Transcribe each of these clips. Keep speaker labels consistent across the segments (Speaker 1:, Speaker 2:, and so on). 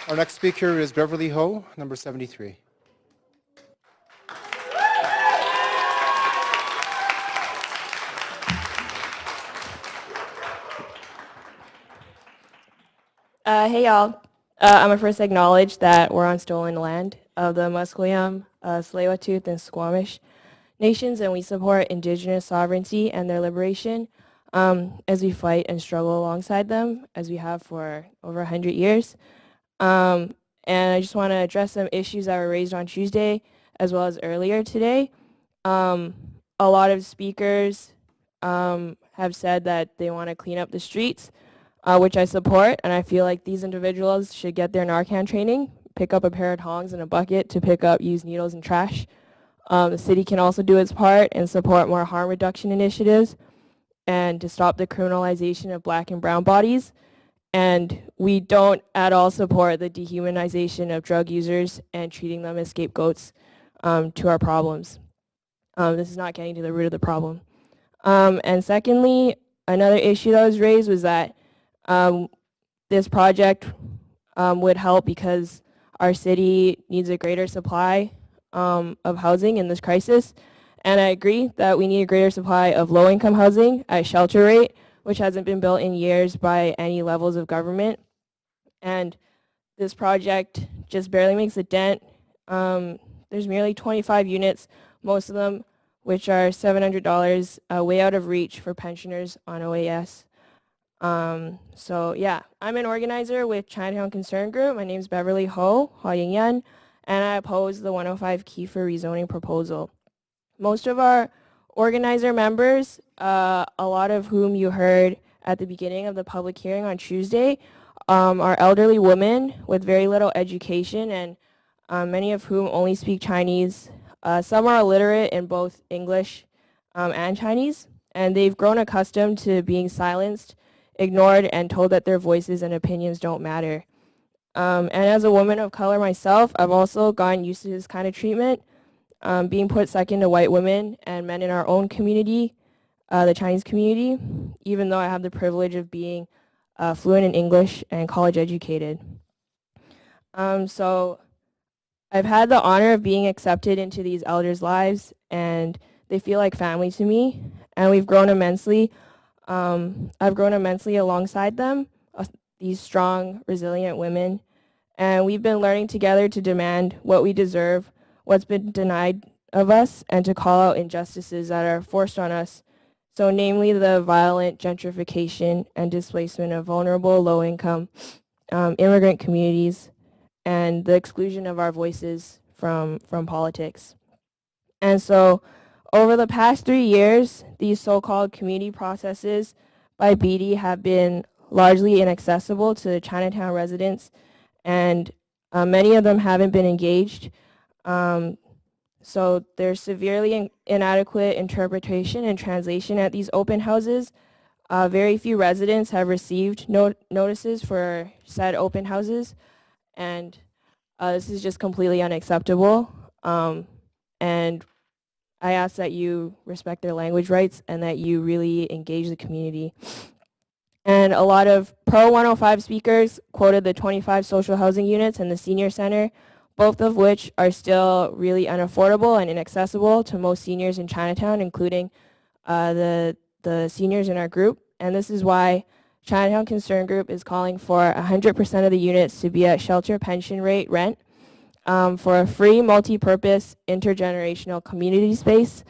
Speaker 1: Our next speaker is Beverly Ho, number 73.
Speaker 2: Hey y'all. I'm gonna first acknowledge that we're on stolen land of the Musqueam, Tsleil-Waututh, and Squamish nations, and we support indigenous sovereignty and their liberation as we fight and struggle alongside them, as we have for over 100 years. And I just want to address some issues that were raised on Tuesday, as well as earlier today. A lot of speakers have said that they want to clean up the streets, which I support, and I feel like these individuals should get their Narcan training, pick up a pair of tongs and a bucket to pick up used needles and trash. The city can also do its part and support more harm reduction initiatives and to stop the criminalization of Black and brown bodies. And we don't at all support the dehumanization of drug users and treating them as scapegoats to our problems. This is not getting to the root of the problem. And secondly, another issue that was raised was that this project would help because our city needs a greater supply of housing in this crisis. And I agree that we need a greater supply of low-income housing at shelter rate, which hasn't been built in years by any levels of government. And this project just barely makes a dent. There's merely 25 units, most of them which are $700, way out of reach for pensioners on OAS. So yeah, I'm an organizer with Chinatown Concern Group. My name's Beverly Ho, Hua Ying Yan, and I oppose the 105 Keefer rezoning proposal. Most of our organizer members, a lot of whom you heard at the beginning of the public hearing on Tuesday, are elderly women with very little education, and many of whom only speak Chinese. Some are illiterate in both English and Chinese, and they've grown accustomed to being silenced, ignored, and told that their voices and opinions don't matter. And as a woman of color myself, I've also gotten used to this kind of treatment, being put second to white women and men in our own community, the Chinese community, even though I have the privilege of being fluent in English and college educated. So I've had the honor of being accepted into these elders' lives, and they feel like family to me, and we've grown immensely. I've grown immensely alongside them, these strong, resilient women, and we've been learning together to demand what we deserve, what's been denied of us, and to call out injustices that are forced on us. So namely the violent gentrification and displacement of vulnerable, low-income immigrant communities, and the exclusion of our voices from politics. And so over the past 3 years, these so-called community processes by BD have been largely inaccessible to Chinatown residents, and many of them haven't been engaged. So there's severely inadequate interpretation and translation at these open houses. Very few residents have received notices for said open houses, and this is just completely unacceptable. And I ask that you respect their language rights and that you really engage the community. And a lot of pro-105 speakers quoted the 25 social housing units and the senior center, both of which are still really unaffordable and inaccessible to most seniors in Chinatown, including the seniors in our group. And this is why Chinatown Concern Group is calling for 100% of the units to be at shelter pension rate rent, for a free multi-purpose intergenerational community space,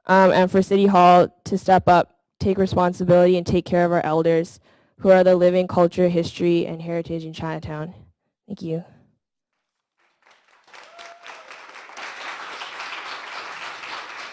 Speaker 2: and for City Hall to step up, take responsibility, and take care of our elders who are the living culture, history, and heritage in Chinatown. Thank you.